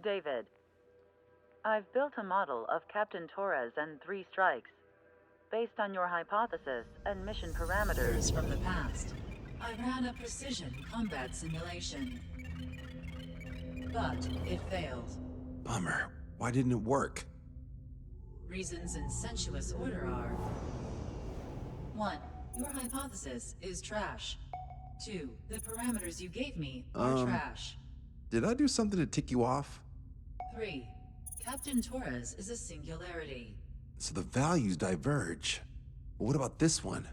David, I've built a model of Captain Torres and 3 strikes. Based on your hypothesis and mission parameters... Years from the past, I ran a precision combat simulation. But it failed. Bummer. Why didn't it work? Reasons in sensuous order are... 1. Your hypothesis is trash. 2. The parameters you gave me are trash. Did I do something to tick you off? 3. Captain Torres is a singularity. So the values diverge. But what about this one?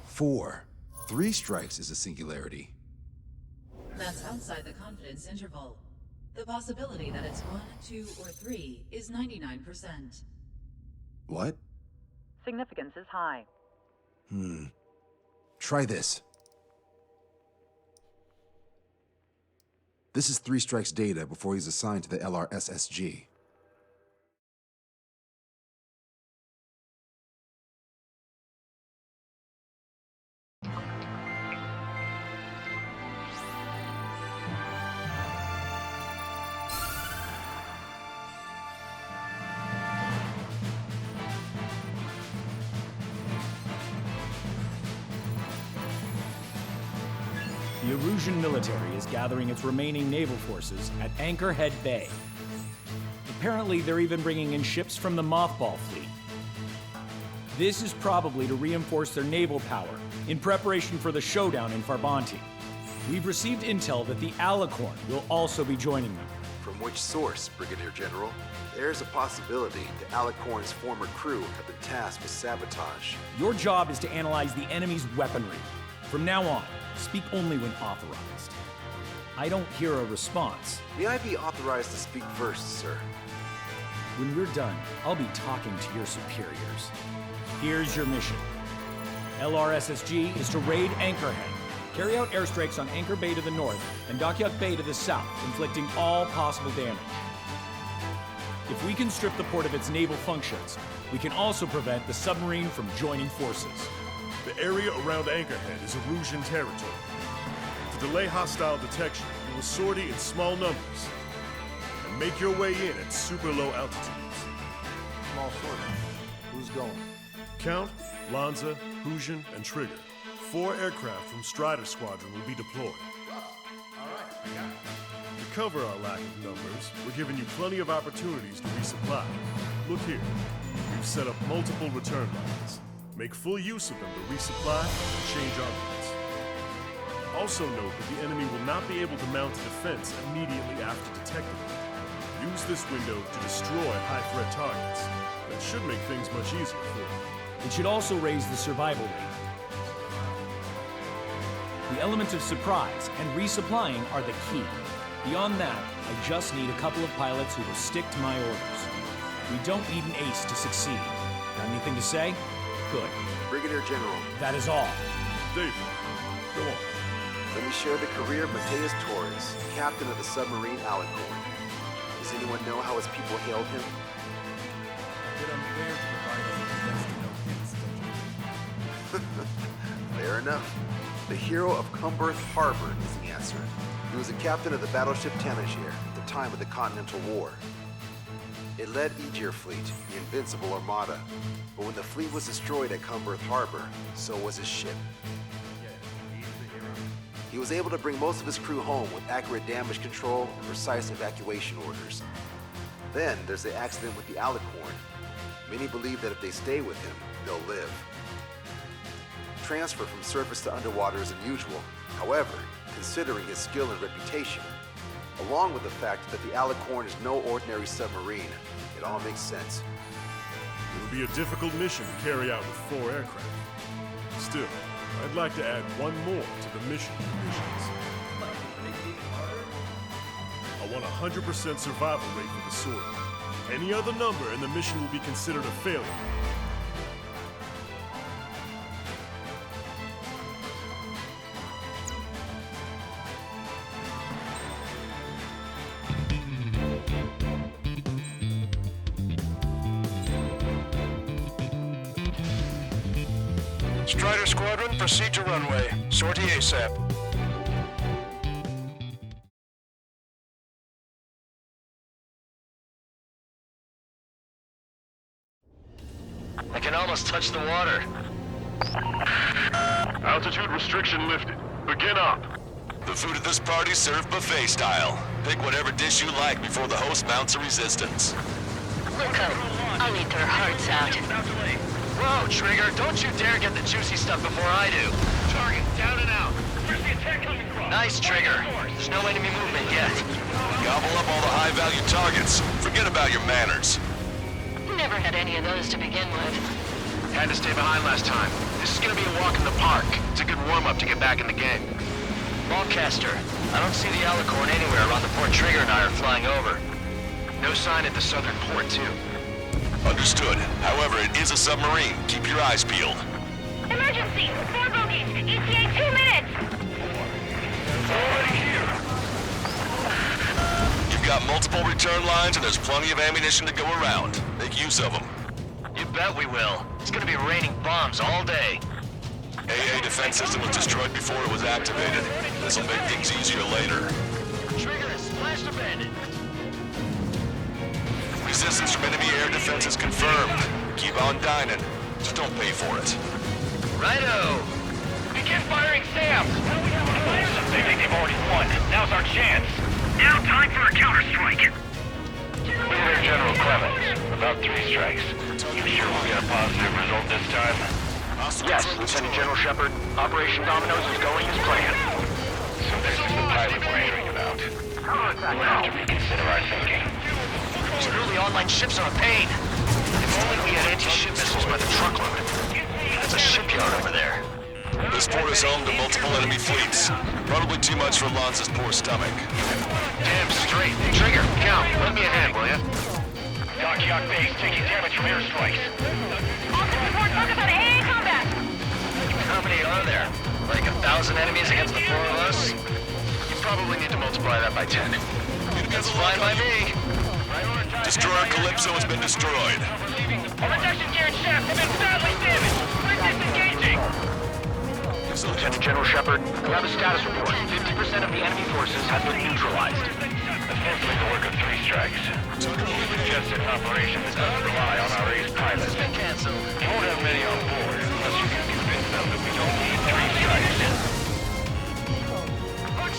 4. 3 strikes is a singularity. That's outside the confidence interval. The possibility that it's 1, 2, or 3 is 99%. What? Significance is high. Try this. This is 3 strikes data before he's assigned to the LRSSG. The Erusian military is gathering its remaining naval forces at Anchorhead Bay. Apparently, they're even bringing in ships from the Mothball fleet. This is probably to reinforce their naval power in preparation for the showdown in Farbanti. We've received intel that the Alicorn will also be joining them. From which source, Brigadier General? There's a possibility the Alicorn's former crew have been tasked with sabotage. Your job is to analyze the enemy's weaponry. From now on, speak only when authorized. I don't hear a response. May I be authorized to speak first, sir? When we're done, I'll be talking to your superiors. Here's your mission. LRSSG is to raid Anchorhead, carry out airstrikes on Anchor Bay to the north and Dockyard Bay to the south, inflicting all possible damage. If we can strip the port of its naval functions, we can also prevent the submarine from joining forces. The area around Anchorhead is Erusian territory. To delay hostile detection, you will sortie in small numbers and make your way in at super low altitudes. Small sortie. Who's going? Count, Lanza, Hujan, and Trigger. 4 aircraft from Strider Squadron will be deployed. Alright, I got it. To cover our lack of numbers, we're giving you plenty of opportunities to resupply. Look here. We've set up multiple return lines. Make full use of them to resupply and change armaments. Also note that the enemy will not be able to mount a defense immediately after detecting them. Use this window to destroy high-threat targets. That should make things much easier for you. It should also raise the survival rate. The element of surprise and resupplying are the key. Beyond that, I just need a couple of pilots who will stick to my orders. We don't need an ace to succeed. Got anything to say? Good. Brigadier General. That is all. David, go on. Let me share the career of Mateus Torres, captain of the submarine Alicorn. Does anyone know how his people hailed him? Fair enough. The hero of Cumberth Harbor is the answer. He was a captain of the battleship Tanager at the time of the Continental War. It led Aegir Fleet, the Invincible Armada. But when the fleet was destroyed at Cumberth Harbor, so was his ship. He was able to bring most of his crew home with accurate damage control and precise evacuation orders. Then there's the accident with the Alicorn. Many believe that if they stay with him, they'll live. Transfer from surface to underwater is unusual. However, considering his skill and reputation, along with the fact that the Alicorn is no ordinary submarine, it all makes sense. It would be a difficult mission to carry out with 4 aircraft. Still, I'd like to add one more to the mission conditions. I want a 100% survival rate for the sortie. Any other number and the mission will be considered a failure. Strider Squadron, proceed to runway. Sortie ASAP. Can almost touch the water. Altitude restriction lifted. Begin up. The food at this party served buffet style. Pick whatever dish you like before the host mounts a resistance. Wilco, I'll eat their hearts out. Whoa, Trigger, don't you dare get the juicy stuff before I do. Target, down and out. Where's the attack coming from? Nice, Trigger. There's no enemy movement yet. Gobble up all the high-value targets. Forget about your manners. Never had any of those to begin with. Had to stay behind last time. This is gonna be a walk in the park. It's a good warm-up to get back in the game. Ballcaster, I don't see the alicorn anywhere around the port Trigger and I are flying over. No sign at the southern port, too. Understood. However, it is a submarine. Keep your eyes peeled. Emergency! 4 bogeys! ETA 2 minutes! Already here. You've got multiple return lines and there's plenty of ammunition to go around. Make use of them. You bet we will. It's gonna be raining bombs all day. AA defense system was destroyed before it was activated. This'll make things easier later. Trigger is splashed abandoned. Resistance from enemy air defense is confirmed. Keep on dining. Just don't pay for it. Righto! Begin firing SAM! They think they've already won. Now's our chance. Now time for a counterstrike. Brigadier General Clemens, about 3 strikes. You sure we'll get a positive result this time? Yes, Lieutenant General Shepard. Operation Dominoes is going as planned. So this is the pilot we're hearing about. We'll have to reconsider our thinking. These early online ships are a pain. If only we had anti-ship missiles by the truckload. That's a shipyard over there. This port is home to multiple enemy fleets. Probably too much for Lanza's poor stomach. Damn straight. Trigger, count. Lend me a hand, will ya? Dockyard base taking damage from airstrikes. All the support focus on AA combat! How many are there? Like 1,000 enemies against the 4 of us? You probably need to multiply that by 10. That's fine by me. Destroyer Calypso has been destroyed. Our reduction gear and shaft have been badly damaged. We're disengaging. Lieutenant General Shepard, we have a status report. 50% of the enemy forces have been neutralized. Essentially the work of 3 strikes. Just an operation that doesn't rely on our ace pilots. Cancel. You won't have many on board unless you can convince them that we don't need 3 strikes.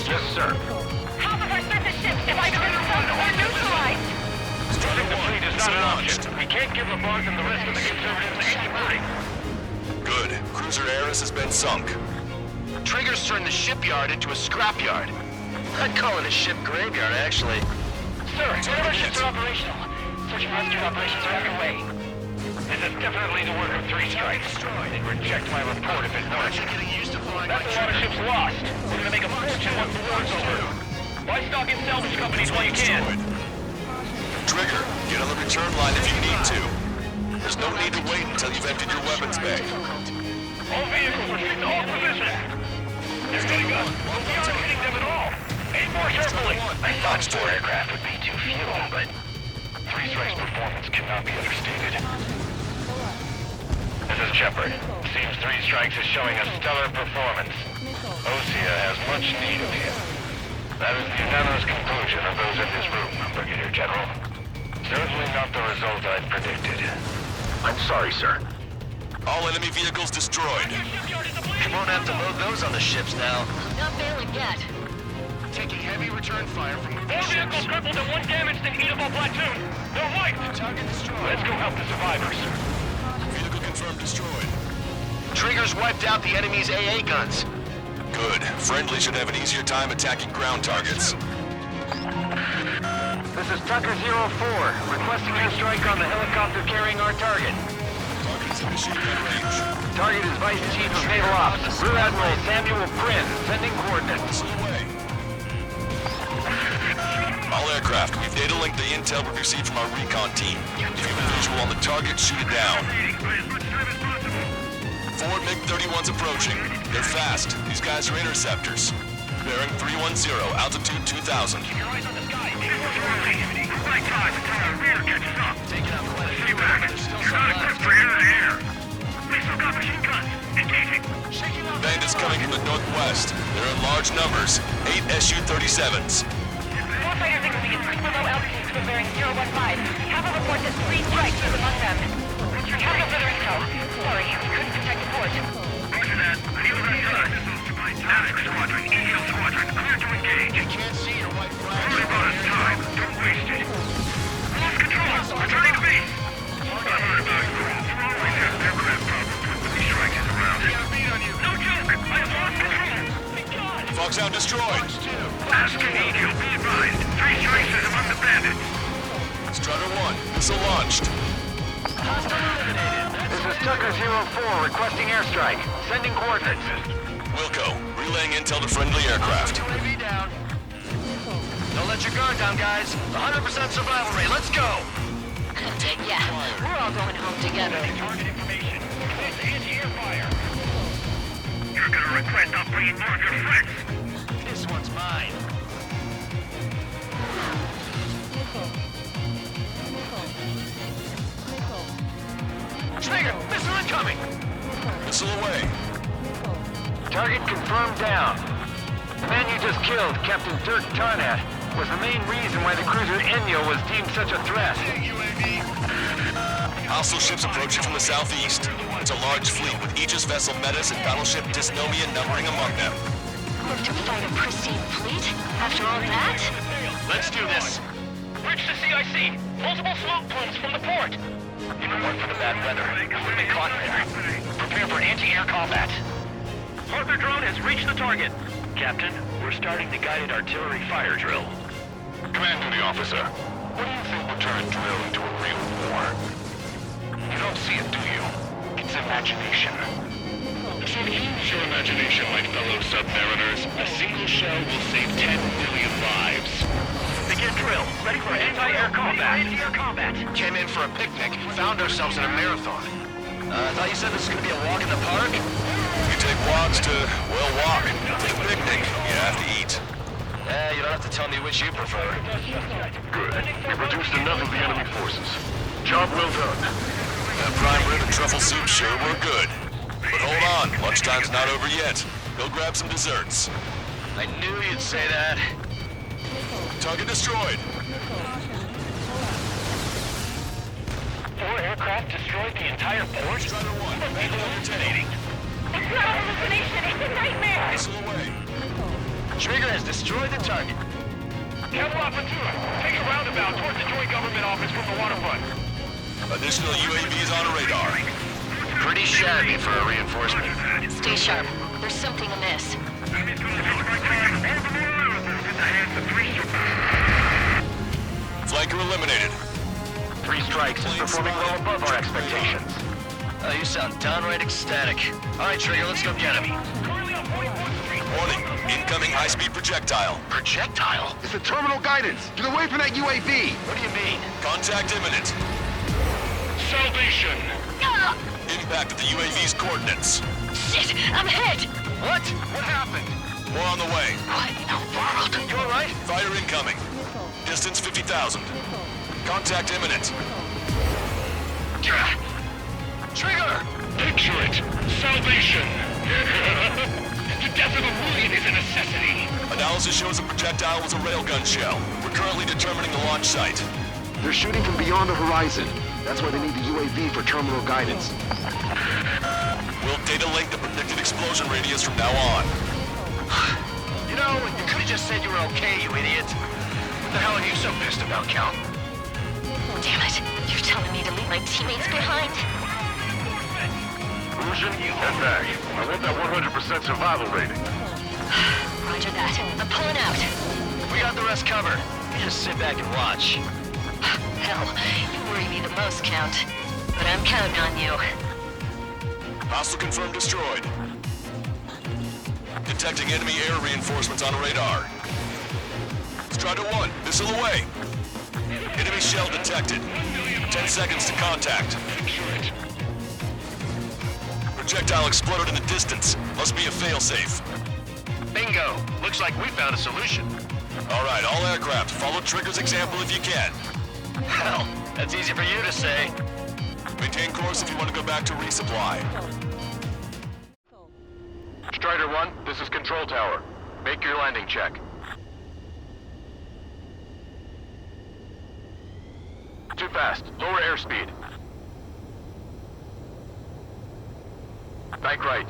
Yes, sir. Half of our surface ships have either been sunk or neutralized! Losing the fleet is not an option. We can't give LeBlanc and the rest of the conservatives any break. Good. Cruiser Eris has been sunk. Trigger's turned the shipyard into a scrapyard. I'd call it a ship graveyard, actually. Sir, whatever ships are operational. Search and rescue operations are underway. This is definitely the work of 3 strikes. They'd reject my report if it weren't. That's a lot of ships lost. We're gonna make a fortune once the war's over. Buy stock in salvage companies while you can. Trigger, get on the return line if you need to. There's no need to wait until you've emptied your weapons bay. All vehicles are to hold position. They're hitting us. We aren't hitting them at all. Aim more carefully. I thought 4 aircraft would be too few, but 3 strikes performance cannot be understated. This is Shepard. Seems 3 strikes is showing a stellar performance. Osea has much need of him. That is the unanimous conclusion of those in this room, Brigadier General. Certainly not the result I'd predicted. I'm sorry, sir. All enemy vehicles destroyed. You won't have to load those on the ships now. Not failing yet. Taking heavy return fire from 4 vehicles crippled and 1 damaged in Eatable platoon. They're wiped. Target destroyed. Let's go help the survivors. Vehicle confirmed destroyed. Triggers wiped out the enemy's AA guns. Good. Friendly should have an easier time attacking ground targets. This is Tucker 04, requesting airstrike on the helicopter carrying our target. Target is in machine gun range. Target is Vice Chief of Naval Ops, Rear Admiral Samuel Prin, sending coordinates. All aircraft, we've data linked the intel we received from our recon team. If you have a visual on the target, shoot it down. 4 MiG-31s approaching. They're fast. These guys are interceptors. Bearing 310, altitude 2,000. Keep your eyes on the sky. Right time until our rear catches up. Taking out quite a few. You're not equipped for air-to-air. We still got machine guns. Engaging. Bandits coming from the northwest. They're in large numbers. 8 Su-37s. Warfighter signals being pushed below altitude to bearing 015. Have a report that 3 strikes is among them. You're coming up for the intel. Sorry, we couldn't protect the port. Roger that. Heal that time. Missiles to my task squadron. EO squadron. Clear to engage. I can't see your white flag. Only bonus time. Don't waste it. Lost control. Returning to base. I heard about you. You always have aircraft problems when the strike is around. I got a beat on you. No joke. I have lost control. Foxhound destroyed. Ask and Eagle. Be advised. 3 strikes is among the bandits. Strider 1, missile launched. This is Tucker 04 requesting airstrike. Sending coordinates. Wilco, relaying intel to friendly aircraft. UAV down. Don't let your guard down, guys. 100% survival rate. Let's go. Yeah, we're all going home together. Target information. It's anti-air fire. You're gonna regret not bringing more of your friends. This one's mine. Trigger, missile incoming. Missile away. Target confirmed down. The man you just killed, Captain Dirk Tarnat, was the main reason why the cruiser Enyo was deemed such a threat. Hostile ships approaching from the southeast. It's a large fleet with Aegis vessel Metis and battleship Dysnomia numbering among them. Live to fight a pristine fleet? After all that? Let's do this. Bridge to CIC. Multiple smoke plumes from the port. Even one for the bad weather. We've been caught there. Prepare for anti-air combat. Harper drone has reached the target. Captain, we're starting the guided artillery fire drill. Command duty officer. What do you think would turn a drill into a real war? You don't see it, do you? It's imagination. So use your imagination, my fellow submariners. A single shell will save 10 million lives. Begin drill. Ready for anti-air combat. Anti-air combat. Came in for a picnic, found ourselves in a marathon. I thought you said this was gonna be a walk in the park? You take walks to, well, walk. Take a picnic, you have to eat. You don't have to tell me which you prefer. Good. We've reduced enough of the enemy forces. Job well done. That prime rib and truffle soup sure were good. But hold on, lunchtime's not over yet. Go grab some desserts. I knew you'd say that. Target destroyed. 4 aircraft destroyed the entire port? Strider 1, hallucinating. It's not a hallucination. It's a nightmare. Missile away. Trigger has destroyed the target. Careful, Apatura. Take a roundabout towards the Joint Government Office from the waterfront. Additional UAVs on radar. Pretty shabby for a reinforcement. Stay sharp. There's something amiss. Flanker eliminated. 3 strikes is performing well above our expectations. Oh, you sound downright ecstatic. All right, Trigger, let's go get him. Warning, incoming high-speed projectile. Projectile? It's the terminal guidance. Get away from that UAV. What do you mean? Contact imminent. Salvation! Ah! Impact at the UAV's coordinates. Shit! I'm hit! What? What happened? More on the way. What in the world? You all right? Fire incoming. Distance 50,000. Contact imminent. Trigger! Picture it! Salvation! The death of a million is a necessity! Analysis shows the projectile was a railgun shell. We're currently determining the launch site. They're shooting from beyond the horizon. That's why they need the UAV for terminal guidance. We'll data link the predicted explosion radius from now on. You know, you could have just said you were okay, you idiot. What the hell are you so pissed about, Count? Damn it. You're telling me to leave my teammates behind? Lucian, head back. I want that 100% survival rating. Roger that. I'm pulling out. We got the rest covered. You just sit back and watch. Hell, you worry me the most, Count. But I'm counting on you. Hostile confirmed destroyed. Detecting enemy air reinforcements on radar. Strider 1, missile away. Enemy shell detected. 10 seconds to contact. Projectile exploded in the distance. Must be a failsafe. Bingo! Looks like we found a solution. All right, all aircraft, follow Trigger's example if you can. Hell, that's easy for you to say. Maintain course if you want to go back to resupply. Strider 1, this is Control Tower. Make your landing check. Too fast. Lower airspeed. Bank right.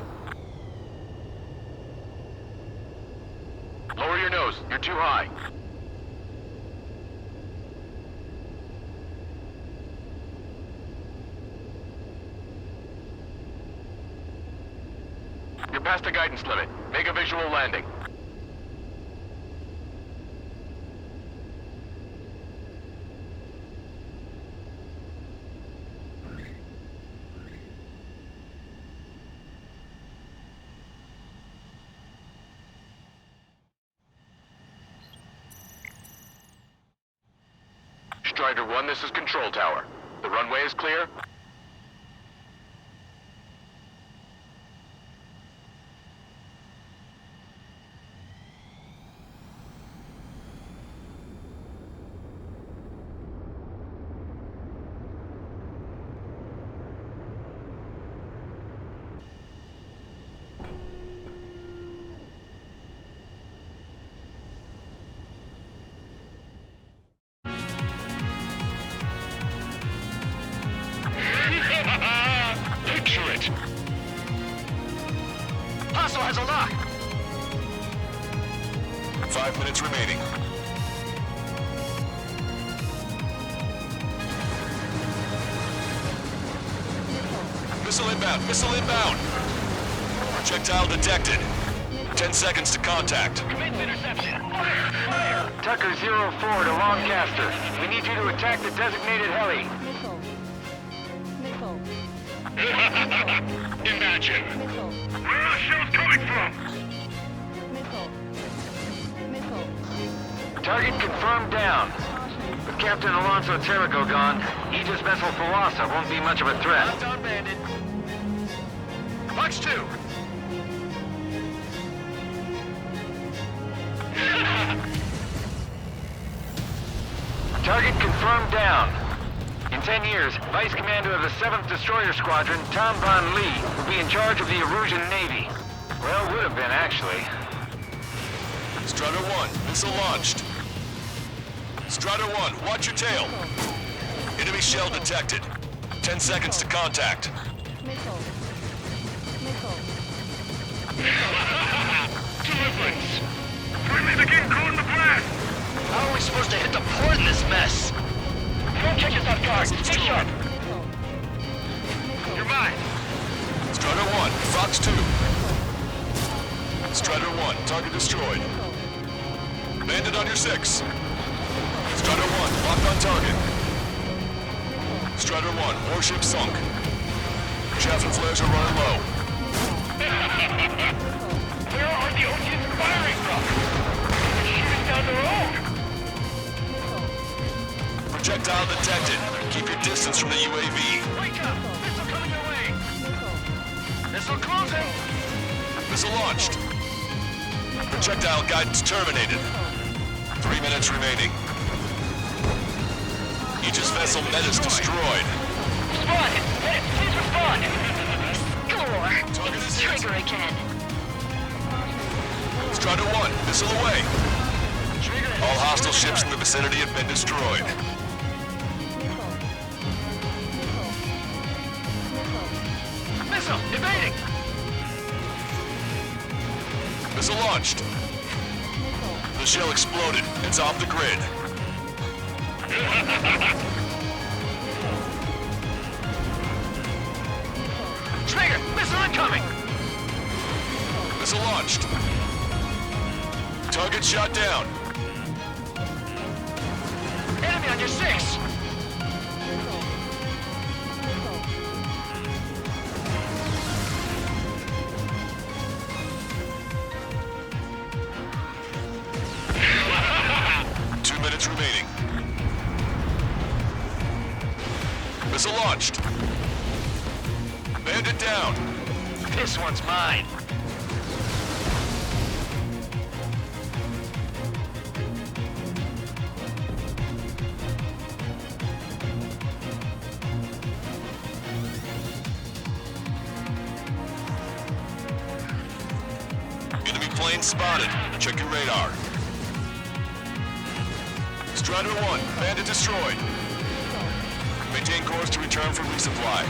Lower your nose. You're too high. You're past the guidance limit. Make a visual landing. Strider 1, this is Control Tower. The runway is clear? Picture it. Hostile has a lock! 5 minutes remaining. Missile inbound! Missile inbound! Projectile detected. 10 seconds to contact. Commence interception. Fire! Fire! Tucker 04 to Lancaster. We need you to attack the designated heli. Imagine. Where are the shells coming from? Target confirmed down. With Captain Alonso Terrico gone, Aegis vessel Philosopher won't be much of a threat. Down bandit. Fox 2. Target confirmed down. In 10 years, Vice Commander of the 7th Destroyer Squadron, Tom Von Lee, will be in charge of the Erusian Navy. Well, would have been, actually. Strider 1, missile launched. Strider 1, watch your tail. Enemy shell detected. 10 seconds to contact. Deliverance. Friendly begin calling the blast. How are we supposed to hit the port in this mess? Don't catch us off guard. Stay sharp. You're mine. Strider 1, Fox 2. Strider 1, target destroyed. Bandit on your 6. Strider 1, locked on target. Strider 1, warship sunk. Chaff and flares are running low. Where are the Oceans firing from? They're shooting down the road. Projectile detected. Keep your distance from the UAV. Wake up! Missile coming your way! Missile closing! Missile launched. Projectile guidance terminated. 3 minutes remaining. Aegis vessel Metis destroyed. Respond! Hey, please respond! Score! It's Trigger again. Strider 1, missile away. All hostile ships in the vicinity have been destroyed. Missile evading! Missile launched. The shell exploded. It's off the grid. Trigger! Missile incoming! Missile launched. Target shot down. Enemy on your 6! Remaining. Missile launched. Bandit down. This one's mine. Enemy plane spotted. Check your radar. Strider 1, bandit destroyed. Maintain course to return for resupply.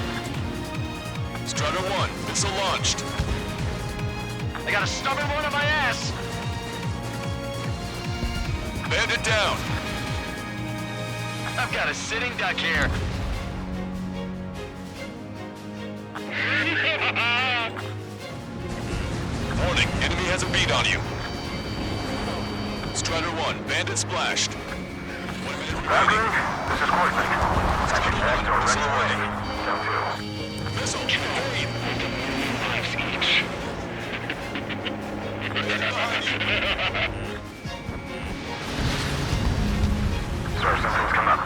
Strider 1, missile launched. I got a stubborn one on my ass. Bandit down. I've got a sitting duck here. Warning, enemy has a beat on you. Strider 1, bandit splashed. 1 minute remaining. This is Courtney. Strider 1, missile away. Down 2. Missile, evade. Lives each. Sir, something's come up.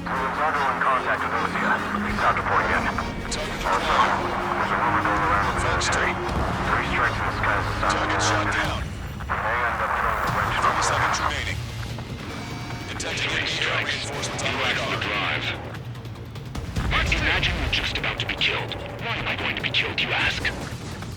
Gonzago in contact with Osea. He's out reporting in. Also, there's a rumor going around the military. 3 strikes in the sky is a sign of Target shot down. We may end up throwing a wrench in 30 the seconds remaining. Detecting 3 enemy strikes. reinforcements on Relax the radar. drive. Imagine you're just about to be killed. Why am I going to be killed, you ask?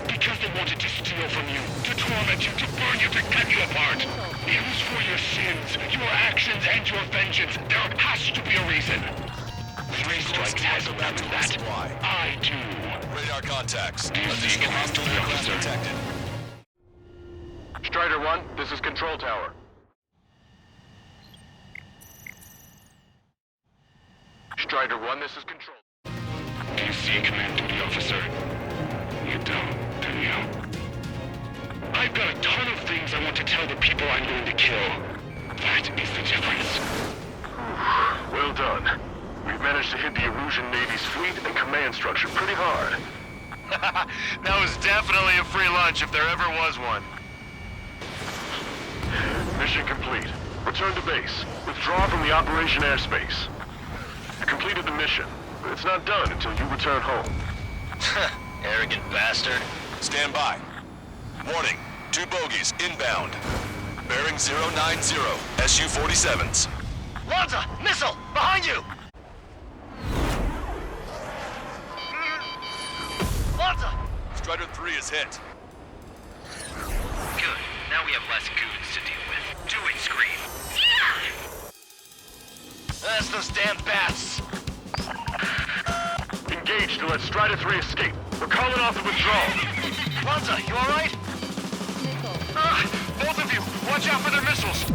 Because they wanted to steal from you, to torment you, to burn you, to cut you apart. It was for your sins, your actions, and your vengeance. There has to be a reason. 3 strikes has none of that. I do. Radar contacts. Do you see Additional Command hostile to the aircraft officer? detected. Strider 1, this is Control Tower. Strider 1, this is Control. Do you see Command Duty Officer? You don't, do you? I've got a ton of things I want to tell the people I'm going to kill. That is the difference. Well done. We've managed to hit the Erusian Navy's fleet and command structure pretty hard. That was definitely a free lunch if there ever was one. Mission complete. Return to base. Withdraw from the Operation Airspace. You completed the mission, but it's not done until you return home. Arrogant bastard. Stand by. Warning, 2 bogies inbound. Bearing 090, SU-47s. Lanza, missile, behind you! Lanza! Strider 3 is hit. Good. Now we have less goons to deal with. Do it, Scream. That's those damn bats. Engage to let Strider 3 escape. We're calling off the withdrawal. Lanza, you alright? Both of you, watch out for their missiles.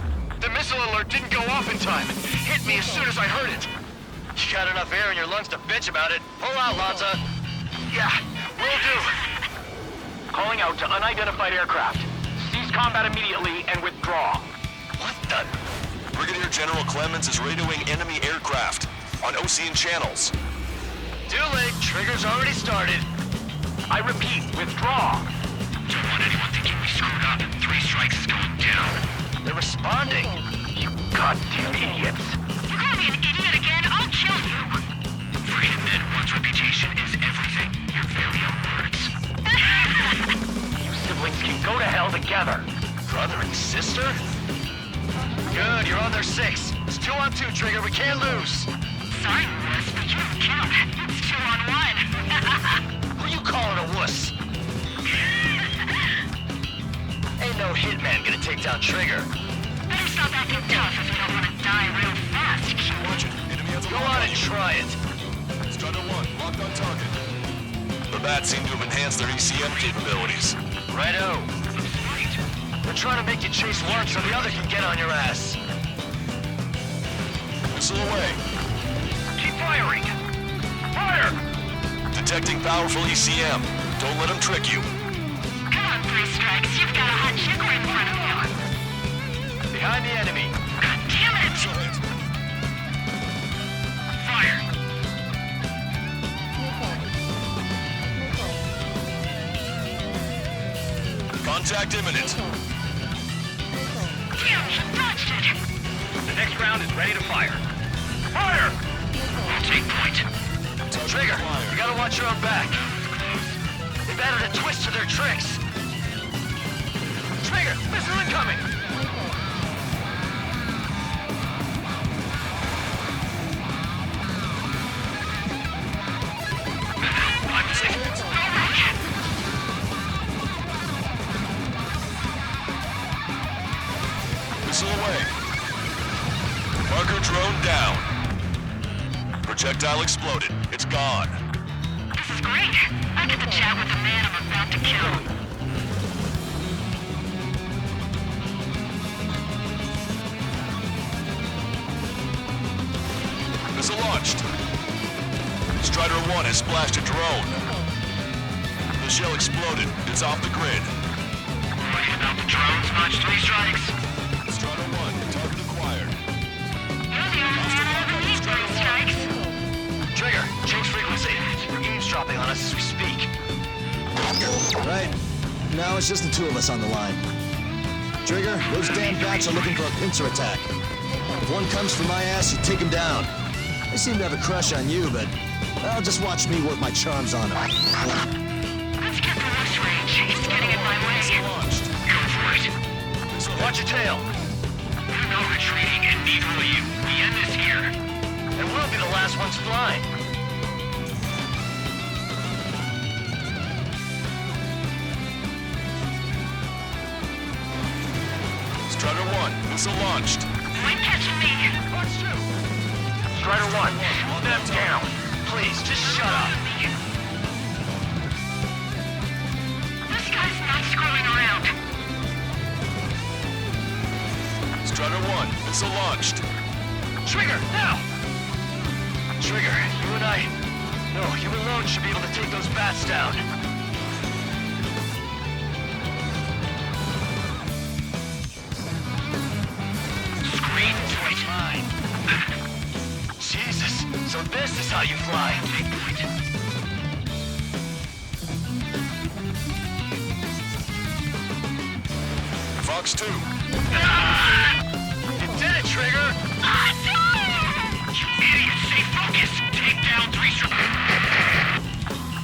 The missile alert didn't go off in time. It hit me as soon as I heard it. You got enough air in your lungs to bitch about it. Pull out, Lanza. Yeah, will do. Calling out to unidentified aircraft. Cease combat immediately and withdraw. What the? Brigadier General Clemens is radioing enemy aircraft on Ocean channels. Too late. Trigger's already started. I repeat, withdraw. Don't want anyone thinking we screwed up. 3 strikes is going down. They're responding. You goddamn idiots. You call me an idiot again, I'll kill you! For Hitman, one's reputation is everything. Your very own words. You siblings can go to hell together. Brother and sister? Good, you're on their 6. It's 2 on 2, Trigger. We can't lose. Sorry, Wuss, but you don't count. It's 2 on 1. Who you calling a wuss? Ain't no hitman gonna take down Trigger. Better stop acting tough if you don't want to die real fast, kid. Watch it. Enemy has a Go on and try it. Strider 1, locked on target. The bats seem to have enhanced their ECM capabilities. Righto. They're trying to make you chase one so the other can get on your ass. Missile away. Keep firing. Fire! Detecting powerful ECM. Don't let them trick you. Come on, 3 strikes. You've got a hot chick right in front of you. Behind the enemy. God damn it! Missile hit. Fire! Contact imminent. Damn, he dodged it! The next round is ready to fire. Fire! I'll take point. Trigger, you gotta watch your own back. They've added a twist to their tricks. Trigger, missile incoming! I'm safe. Missile away. Marker drone down. Projectile exploded. It's gone. This is great. I get to chat with the man I'm about to kill. Missile launched. Strider 1 has splashed a drone. The shell exploded. It's off the grid. Worried about the drones much? 3 strikes. Strider 1, target acquired. You're the only one who ever needs 3 strikes. Trigger, change frequency. We're eavesdropping on us as we speak. Right. Now it's just the 2 of us on the line. Trigger, those damn bats are looking for a pincer attack. If one comes for my ass, you take him down. They seem to have a crush on you, but well, just watch me work my charms on them. Let's get the rush range. He's getting in my way. Launched. Go for it. So watch your tail. We're not retreating, and neither will you. We end this here. And we'll be the last ones flying. Strider 1, missile launched. You ain't catching me. Strider 1, slow them down. Please, just shut up. This guy's not screwing around. Strider 1, missile launched. Trigger, now! Trigger, you and I... No, you alone should be able to take those bats down. Screen switch mine. Jesus, so this is how you fly. Take point. Fox 2. You did it, Trigger! You idiot! Stay focused! Take down 3 strikes!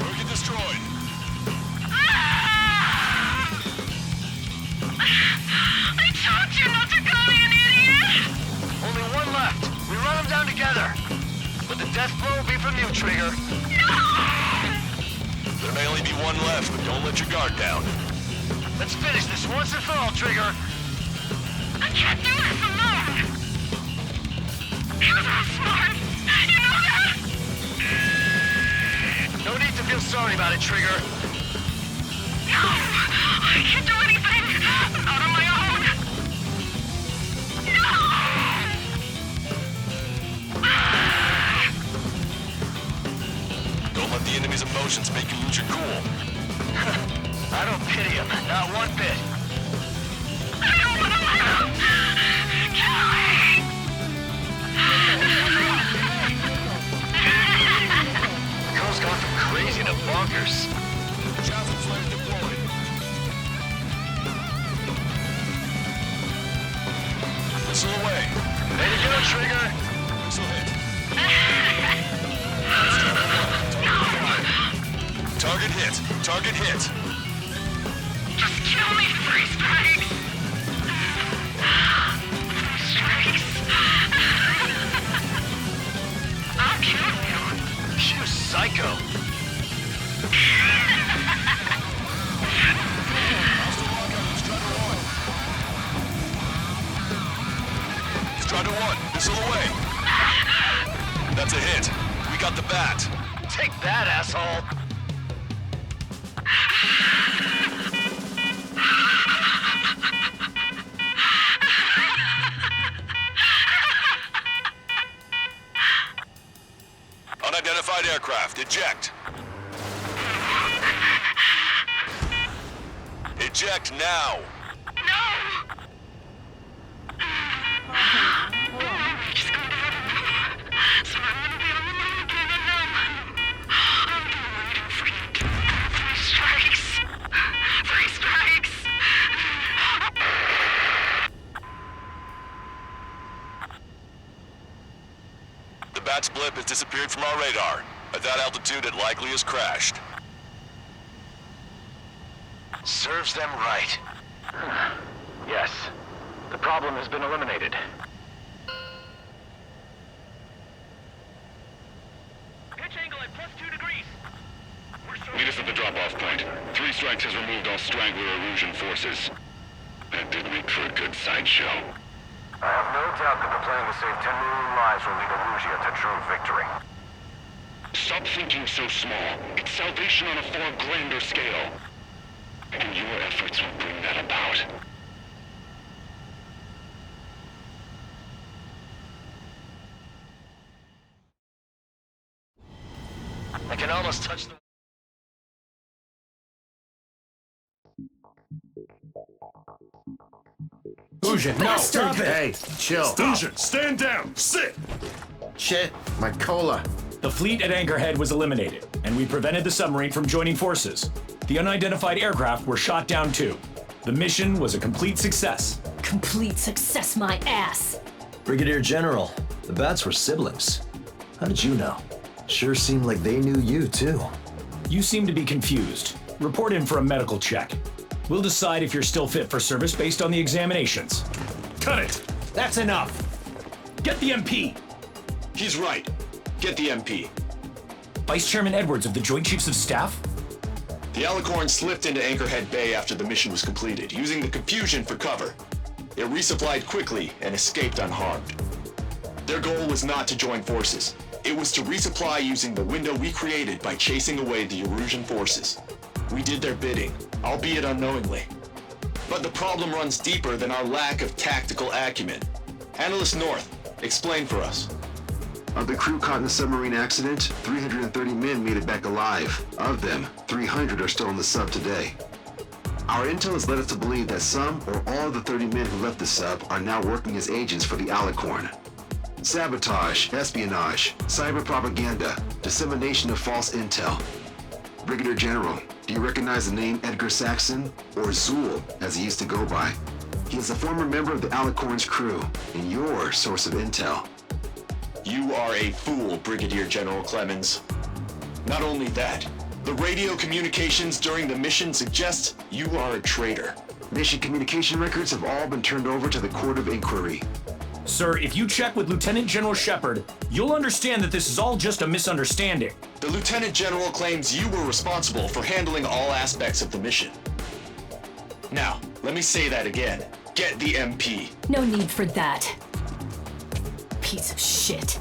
Target destroyed. I told you not to call me an idiot! Only 1 left. We run them down together. But the death blow will be from you, Trigger. There may only be 1 left, but don't let your guard down. Let's finish this once and for all, Trigger. I can't do this alone! You're not smart! You know that? No need to feel sorry about it, Trigger. No! I can't do anything! Not on my own! No! Don't let the enemy's emotions make you lose your cool. I don't pity him, not 1 bit. I don't want to live! Kill me! Girl's gone from crazy to bonkers. Chaffin flare deployed. Missile away. Way to go, Trigger. Missile hit. Target hit. Target hit. Just kill me, 3 strikes! 3 strikes! I'll kill you! You psycho. Strider 1, missile away. That's a hit. We got the bat. Take that, asshole. Unidentified aircraft, eject. Eject now. Just go to so I'm gonna be on the line again and I'm doing freak. 3 strikes. 3 strikes. The bat's blip has disappeared from our radar. At that altitude, it likely has crashed. Serves them right. Yes. The problem has been eliminated. Pitch angle at +2 degrees. Meet us at the drop-off point. 3 strikes has removed all Strangler Erosion forces. That did make for a good sideshow. I have no doubt that the plan to save 10 million lives will lead Erusia to true victory. Stop thinking so small. It's salvation on a far grander scale. And your efforts will bring that about. I can almost touch the... Fusion, no! Stop it! Hey, chill. Fusion, stand down! Sit! Shit, my cola. The fleet at Anchorhead was eliminated, and we prevented the submarine from joining forces. The unidentified aircraft were shot down too. The mission was a complete success. Complete success, my ass! Brigadier General, the Bats were siblings. How did you know? Sure seemed like they knew you, too. You seem to be confused. Report in for a medical check. We'll decide if you're still fit for service based on the examinations. Cut it! That's enough! Get the MP! He's right. Get the MP. Vice Chairman Edwards of the Joint Chiefs of Staff? The Alicorn slipped into Anchorhead Bay after the mission was completed, using the confusion for cover. It resupplied quickly and escaped unharmed. Their goal was not to join forces. It was to resupply using the window we created by chasing away the Erusian forces. We did their bidding, albeit unknowingly. But the problem runs deeper than our lack of tactical acumen. Analyst North, explain for us. Of the crew caught in the submarine accident, 330 men made it back alive. Of them, 300 are still in the sub today. Our intel has led us to believe that some or all of the 30 men who left the sub are now working as agents for the Alicorn. Sabotage, espionage, cyber propaganda, dissemination of false intel. Brigadier General, do you recognize the name Edgar Saxon, or Zool, as he used to go by? He is a former member of the Alicorn's crew, and your source of intel. You are a fool, Brigadier General Clemens. Not only that, the radio communications during the mission suggest you are a traitor. Mission communication records have all been turned over to the Court of Inquiry. Sir, if you check with Lieutenant General Shepard, you'll understand that this is all just a misunderstanding. The Lieutenant General claims you were responsible for handling all aspects of the mission. Now, let me say that again. Get the MP. No need for that. Piece of shit.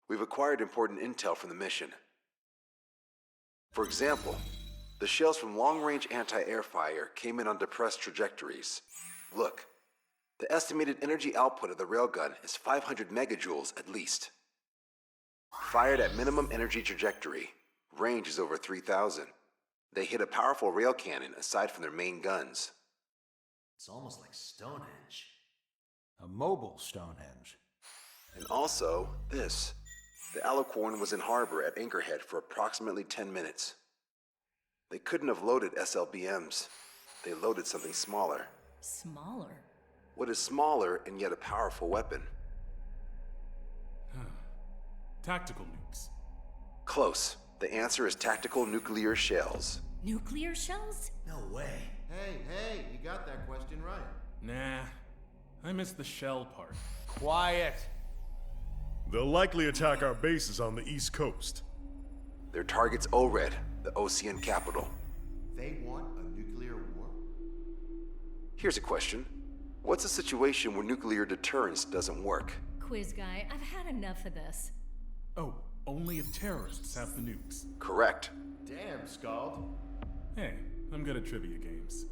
We've acquired important intel from the mission. For example, the shells from long-range anti-air fire came in on depressed trajectories. Look, the estimated energy output of the railgun is 500 megajoules at least. Fired at minimum energy trajectory, range is over 3,000. They hit a powerful rail cannon aside from their main guns. It's almost like Stonehenge. A mobile Stonehenge. And also, this. The Alicorn was in harbor at Anchorhead for approximately 10 minutes. They couldn't have loaded SLBMs. They loaded something smaller. Smaller? What is smaller and yet a powerful weapon? Tactical nukes. Close. The answer is tactical nuclear shells. Nuclear shells? No way. Hey, you got that question right. Nah, I missed the shell part. Quiet. They'll likely attack our bases on the East Coast. Their target's ORED, the Ocean capital. They want a nuclear war? Here's a question. What's a situation where nuclear deterrence doesn't work? Quiz guy, I've had enough of this. Oh, only if terrorists have the nukes. Correct. Damn, Scald. Hey, I'm good at trivia games.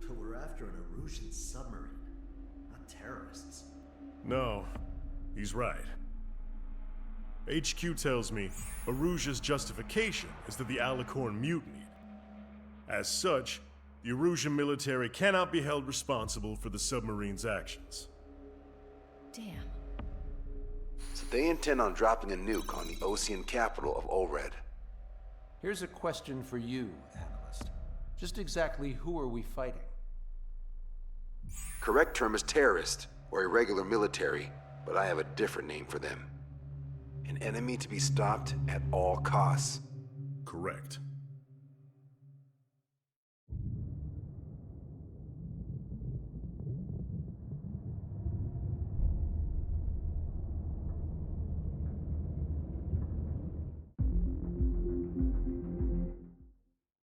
But we're after an Erusian submarine, not terrorists. No, he's right. HQ tells me Erusia's justification is that the Alicorn mutinied. As such, the Erusian military cannot be held responsible for the submarine's actions. Damn. So they intend on dropping a nuke on the Ocean capital of ORED. Here's a question for you, analyst. Just exactly who are we fighting? Correct term is terrorist, or irregular military, but I have a different name for them. An enemy to be stopped at all costs. Correct.